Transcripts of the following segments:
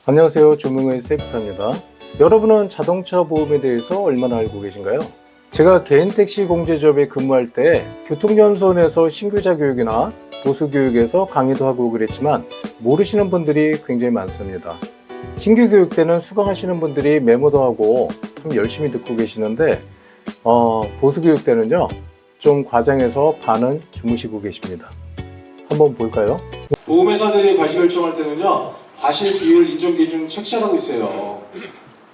안녕하세요. 조명의 세이프입니다. 여러분은 자동차 보험에 대해서 얼마나 알고 계신가요? 제가 개인 택시 공제조합에 근무할 때 교통연수원에서 신규자 교육이나 보수 교육에서 강의도 하고 그랬지만 모르시는 분들이 굉장히 많습니다. 신규 교육 때는 수강하시는 분들이 메모도 하고 참 열심히 듣고 계시는데 보수 교육 때는요 좀 과장해서 반은 주무시고 계십니다. 한번 볼까요? 보험회사들이 과실 결정할 때는요 과실 비율 인정 기준 책자라고 있어요.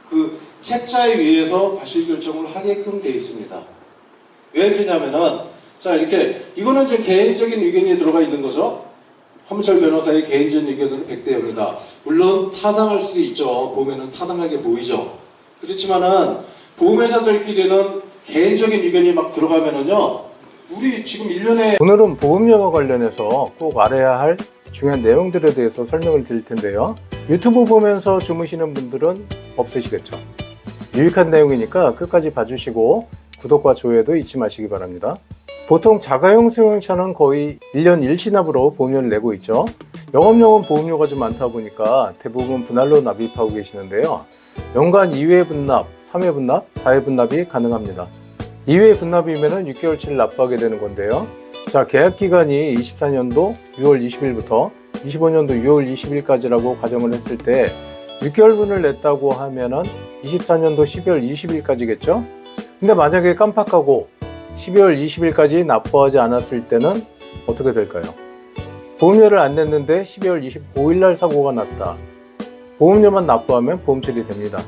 그 책자에 의해서 과실 결정을 하게끔 되어 있습니다. 왜 그러냐면은 자 이렇게 이거는 이제 개인적인 의견이 들어가 있는 거죠. 한문철 변호사의 개인적인 의견은 100대 0이다. 물론 타당할 수도 있죠. 보면은 타당하게 보이죠. 그렇지만은 보험회사들끼리는 개인적인 의견이 막 들어가면은요 우리 지금 1년에 오늘은 보험료와 관련해서 꼭 알아야 할 중요한 내용들에 대해서 설명을 드릴 텐데요. 유튜브 보면서 주무시는 분들은 없으시겠죠. 유익한 내용이니까 끝까지 봐주시고 구독과 좋아요도 잊지 마시기 바랍니다. 보통 자가용 승용차는 거의 1년 1시납으로 보험료를 내고 있죠. 영업용은 보험료가 좀 많다 보니까 대부분 분할로 납입하고 계시는데요. 연간 2회 분납, 3회 분납, 4회 분납이 가능합니다. 2회 분납이면 6개월치를 납부하게 되는 건데요. 자, 계약기간이 24년도 6월 20일부터 25년도 6월 20일까지라고 가정을 했을 때 6개월분을 냈다고 하면은 24년도 12월 20일까지겠죠? 근데 만약에 깜빡하고 12월 20일까지 납부하지 않았을 때는 어떻게 될까요? 보험료를 안 냈는데 12월 25일 날 사고가 났다. 보험료만 납부하면 보험 처리됩니다.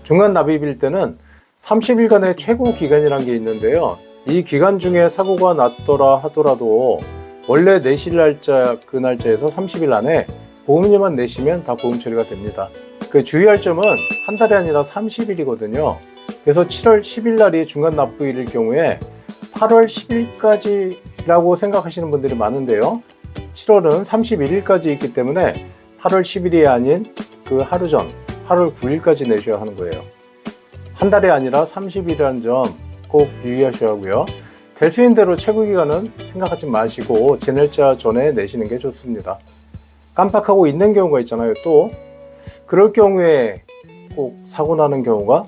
중간 납입일 때는 30일간의 최고 기간이라는 게 있는데요. 이 기간 중에 사고가 났더라 하더라도 원래 내실 날짜 그 날짜에서 30일 안에 보험료만 내시면 다 보험 처리가 됩니다. 그 주의할 점은 한 달이 아니라 30일이거든요. 그래서 7월 10일 날이 중간 납부일일 경우에 8월 10일까지라고 생각하시는 분들이 많은데요. 7월은 31일까지 있기 때문에 8월 10일이 아닌 그 하루 전 8월 9일까지 내셔야 하는 거예요. 한 달이 아니라 30일이라는 점 꼭 유의하셔야 하고요. 될 수 있는 대로 최고 기간은 생각하지 마시고 제 날짜 전에 내시는 게 좋습니다. 깜빡하고 있는 경우가 있잖아요. 또 그럴 경우에 꼭 사고 나는 경우가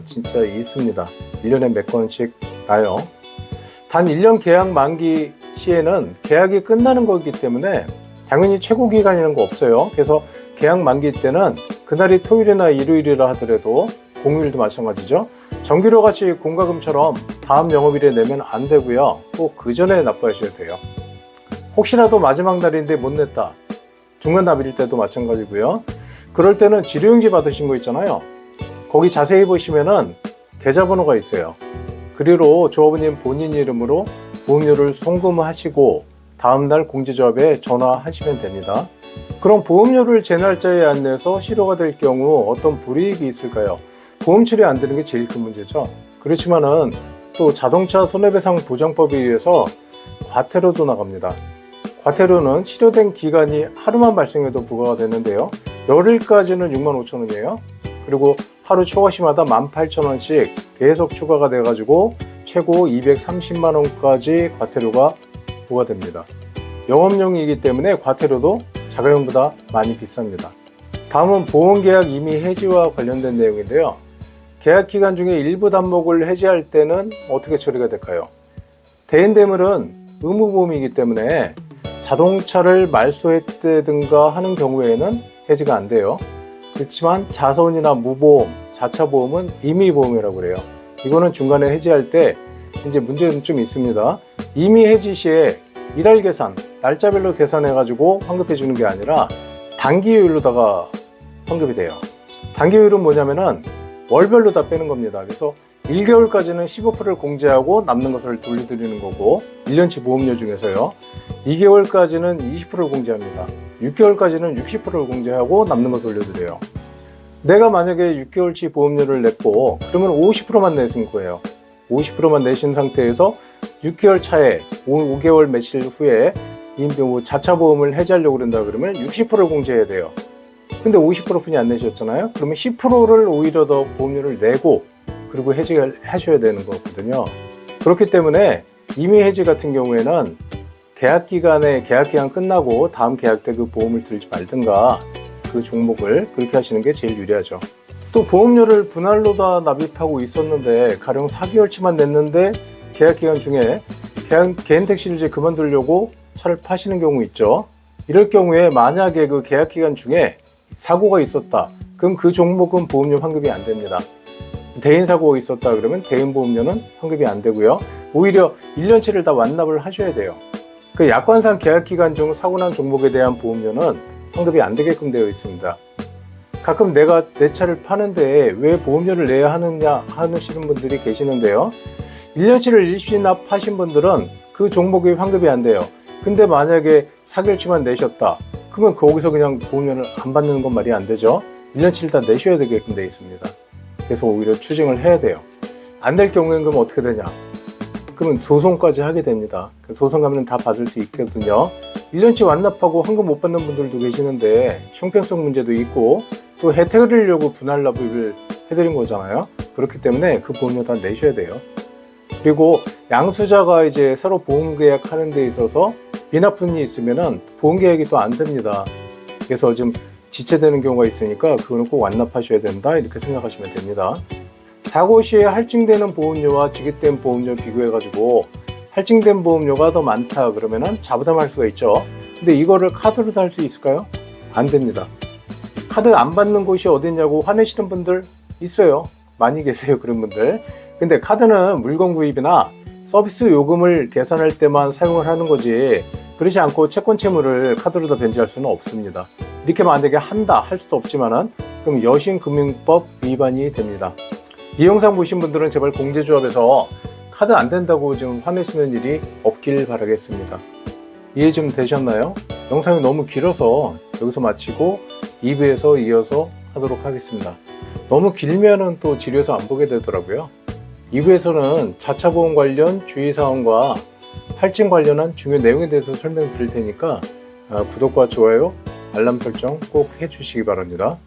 진짜 있습니다. 1년에 몇 건씩 나요. 단 1년 계약 만기 시에는 계약이 끝나는 거기 때문에 당연히 최고 기간이라는 거 없어요. 그래서 계약 만기 때는 그날이 토요일이나 일요일이라 하더라도 공휴일도 마찬가지죠. 정기료 같이 공과금처럼 다음 영업일에 내면 안 되고요. 꼭 그 전에 납부하셔야 돼요. 혹시라도 마지막 날인데 못 냈다. 중간 납일 때도 마찬가지고요. 그럴 때는 지료용지 받으신 거 있잖아요. 거기 자세히 보시면은 계좌번호가 있어요. 그리로 조합원님 본인 이름으로 보험료를 송금하시고 다음날 공제조합에 전화하시면 됩니다. 그럼 보험료를 제 날짜에 안 내서 실효가 될 경우 어떤 불이익이 있을까요? 보험 처리 안 되는 게 제일 큰 문제죠. 그렇지만은 또 자동차 손해배상 보장법에 의해서 과태료도 나갑니다. 과태료는 실효된 기간이 하루만 발생해도 부과가 되는데요. 열흘까지는 65,000원이에요. 그리고 하루 초과시마다 18,000원씩 계속 추가가 돼가지고 최고 230만원까지 과태료가 부과됩니다. 영업용이기 때문에 과태료도 자가용보다 많이 비쌉니다. 다음은 보험계약 임의 해지와 관련된 내용인데요. 계약 기간 중에 일부 단목을 해지할 때는 어떻게 처리가 될까요? 대인대물은 의무보험이기 때문에 자동차를 말소했다든가 하는 경우에는 해지가 안 돼요. 그렇지만 자선이나 무보험, 자차보험은 임의보험이라고 그래요. 이거는 중간에 해지할 때 이제 문제는 좀 있습니다. 임의 해지 시에 일할 계산, 날짜별로 계산해가지고 환급해 주는 게 아니라 단기효율로다가 환급이 돼요. 단기효율은 뭐냐면은 월별로 다 빼는 겁니다. 그래서 1개월까지는 15%를 공제하고 남는 것을 돌려드리는 거고 1년치 보험료 중에서요. 2개월까지는 20%를 공제합니다. 6개월까지는 60%를 공제하고 남는 거 돌려드려요. 내가 만약에 6개월치 보험료를 냈고 그러면 50%만 내신 거예요. 50%만 내신 상태에서 6개월 차에 5개월 며칠 후에 자차 보험을 해지하려고 그런다 그러면 60%를 공제해야 돼요. 근데 50%뿐이 안 내셨잖아요. 그러면 10%를 오히려 더 보험료를 내고 그리고 해지를 하셔야 되는 거거든요. 그렇기 때문에 임의 해지 같은 경우에는 계약 기간 끝나고 다음 계약 때 그 보험을 들지 말든가 그 종목을 그렇게 하시는 게 제일 유리하죠. 또 보험료를 분할로 다 납입하고 있었는데 가령 4개월치만 냈는데 계약기간 중에 개인 택시를 이제 그만두려고 차를 파시는 경우 있죠. 이럴 경우에 만약에 그 계약기간 중에 사고가 있었다. 그럼 그 종목은 보험료 환급이 안 됩니다. 대인 사고가 있었다 그러면 대인 보험료는 환급이 안 되고요. 오히려 1년치를 다 완납을 하셔야 돼요. 그 약관상 계약기간 중 사고 난 종목에 대한 보험료는 환급이 안 되게끔 되어 있습니다. 가끔 내가 내 차를 파는데 왜 보험료를 내야 하느냐 하시는 분들이 계시는데요. 1년치를 일시납하신 분들은 그 종목이 환급이 안 돼요. 근데 만약에 4개월치만 내셨다. 그러면 거기서 그냥 보험료를 안 받는 건 말이 안 되죠. 1년치를 다 내셔야 되게끔 되어 있습니다. 그래서 오히려 추징을 해야 돼요. 안 될 경우에는 그럼 어떻게 되냐? 그러면 소송까지 하게 됩니다. 소송 가면 다 받을 수 있거든요. 1년치 완납하고 환급 못 받는 분들도 계시는데 형평성 문제도 있고 또 혜택을 주려고 분할 납입을 해드린 거잖아요. 그렇기 때문에 그 보험료 다 내셔야 돼요. 그리고 양수자가 이제 새로 보험 계약하는 데 있어서 미납분이 있으면은 보험 계약이 또 안 됩니다. 그래서 좀 지체되는 경우가 있으니까 그거는 꼭 완납하셔야 된다 이렇게 생각하시면 됩니다. 사고 시에 할증되는 보험료와 지급된 보험료 비교해가지고 할증된 보험료가 더 많다 그러면은 자부담할 수가 있죠. 근데 이거를 카드로도 할 수 있을까요? 안 됩니다. 카드 안 받는 곳이 어딨냐고 화내시는 분들 있어요. 많이 계세요, 그런 분들. 근데 카드는 물건 구입이나 서비스 요금을 계산할 때만 사용을 하는 거지 그렇지 않고 채권 채무를 카드로 다 변제할 수는 없습니다. 이렇게 만약에 한다 할 수도 없지만은 그럼 여신금융법 위반이 됩니다. 이 영상 보신 분들은 제발 공제조합에서 카드 안 된다고 좀 화내시는 일이 없길 바라겠습니다. 이해 좀 되셨나요? 영상이 너무 길어서 여기서 마치고 2부에서 이어서 하도록 하겠습니다. 너무 길면은 또 지루해서 안 보게 되더라고요. 2부에서는 자차 보험 관련 주의사항과 할증 관련한 중요 내용에 대해서 설명드릴 테니까 구독과 좋아요, 알람 설정 꼭 해주시기 바랍니다.